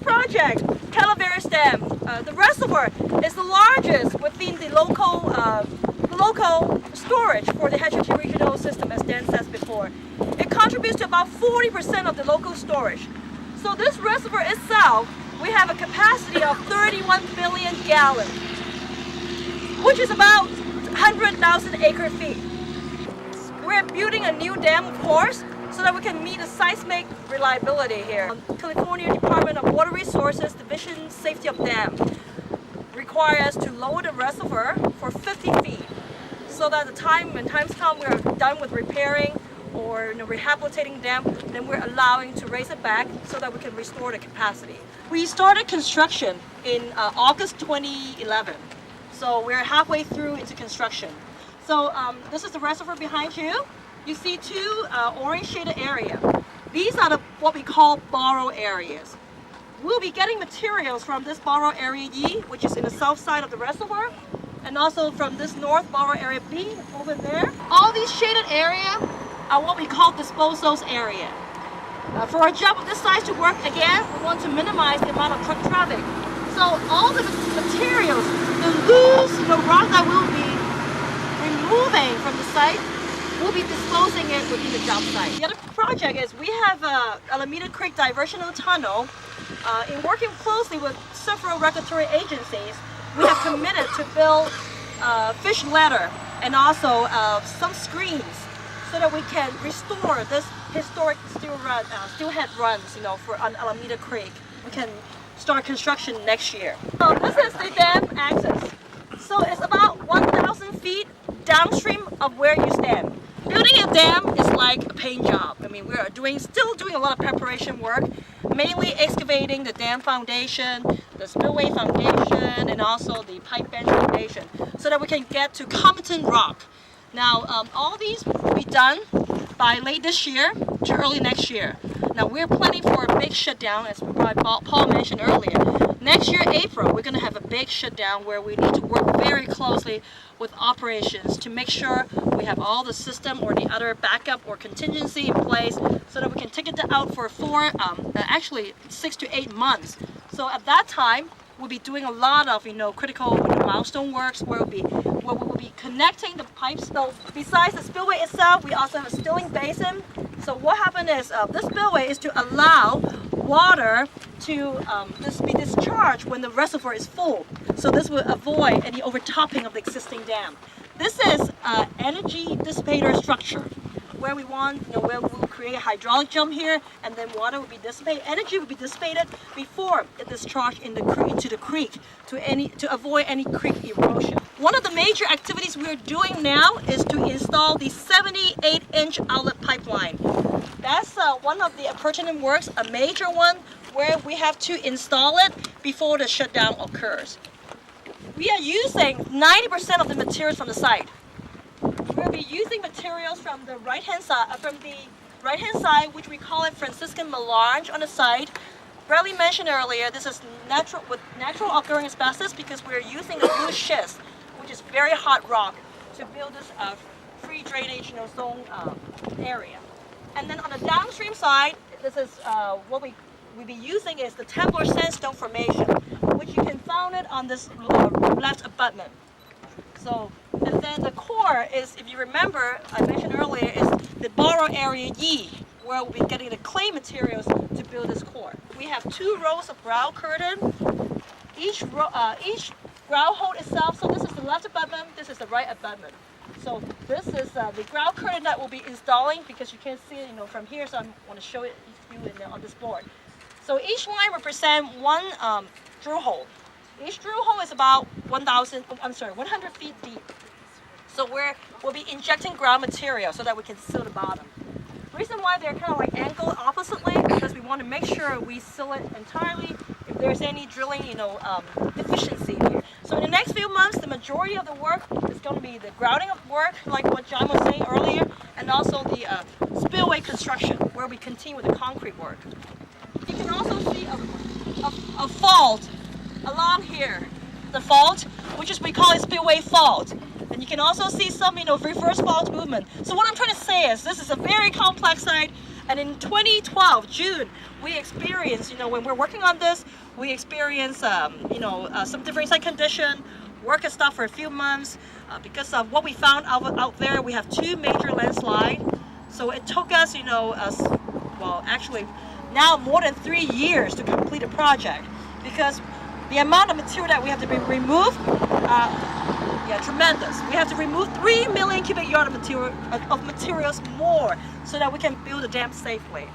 project, Calaveras Dam, the reservoir is the largest within the local storage for the HHT regional system, as Dan says before. It contributes to about 40% of the local storage. So this reservoir itself, we have a capacity of 31 billion gallons, which is about 100,000 acre-feet. We're building a new dam, of course, so that we can meet the seismic reliability here. California Department of Water Resources Division Safety of Dam require us to lower the reservoir for 50 feet, so that when times come we're done with repairing or rehabilitating the dam, then we're allowing to raise it back so that we can restore the capacity. We started construction in August 2011, so we're halfway through into construction. So this is the reservoir behind you. You see two orange shaded areas. These are what we call borrow areas. We'll be getting materials from this borrow area E, which is in the south side of the reservoir, and also from this north borrow area B over there. All these shaded areas are what we call disposals area. For a job of this size to work, again, we want to minimize the amount of truck traffic. So all the materials, the loose, the rock that we'll be removing from the site, we'll be disposing it within the job site. The other project is we have Alameda Creek Diversional Tunnel. In working closely with several regulatory agencies, we have committed to build fish ladder and also some screens so that we can restore this historic steelhead runs, for Alameda Creek. We can start construction next year. So this is the dam access. So it's about 1,000 feet downstream of where you stand. Building a dam is like a paint job. I mean, we're still doing a lot of preparation work, mainly excavating the dam foundation, the spillway foundation, and also the pipe bench foundation, so that we can get to competent rock. Now, all these will be done by late this year to early next year. Now, we're planning for a big shutdown, as Paul mentioned earlier. Next year, April, we're going to have a big shutdown where we need to work very closely with operations to make sure we have all the system or the other backup or contingency in place so that we can take it out for actually 6 to 8 months. So at that time, we'll be doing a lot of critical milestone works where we will be connecting the pipes. So besides the spillway itself, we also have a stilling basin. So what happened is this spillway is to allow water to be discharged when the reservoir is full. So this will avoid any overtopping of the existing dam. This is energy dissipator structure, where we want, where we'll create a hydraulic jump here, and then water will be dissipated. Energy will be dissipated before it discharged into the creek to avoid any creek erosion. One of the major activities we're doing now is to install the 78-inch outlet pipeline. That's one of the pertinent works, a major one, where we have to install it before the shutdown occurs. We are using 90% of the materials from the site. We'll be using materials from the right-hand side, which we call it Franciscan melange on the site. Bradley mentioned earlier, this is natural occurring asbestos because we're using a blue schist, which is very hot rock, to build this free drainage zone area. And then on the downstream side, this is what we'll be using is the Templar Sandstone Formation, which you can find it on this left abutment. So, and then the core is, if you remember, I mentioned earlier, is the borrow area E, where we'll be getting the clay materials to build this core. We have 2 rows of grout curtain. Each grout hold itself, so this is the left abutment, this is the right abutment. So this is the grout curtain that we'll be installing, because you can't see it from here, so I want to show it to you on this board. So each line represents one drill hole. Each drill hole is about 100 feet deep. So we'll be injecting ground material so that we can seal the bottom. The reason why they're kind of like angled oppositely, because we want to make sure we seal it entirely if there's any drilling, deficiency here. So in the next few months, the majority of the work is going to be the grouting of work, like what John was saying earlier, and also the spillway construction, where we continue with the concrete work. You can also see a fault along here, the fault, which is we call it spillway fault. And you can also see some, reverse fault movement. So what I'm trying to say is this is a very complex site, And in 2012, June, we experienced, when we're working on this, we experienced, some different site condition, work and stuff for a few months. Because of what we found out there, we have 2 major landslides. So it took us, actually now more than 3 years to complete a project, because the amount of material that we have to remove, tremendous. We have to remove 3 million cubic yards of materials more so that we can build a dam safely.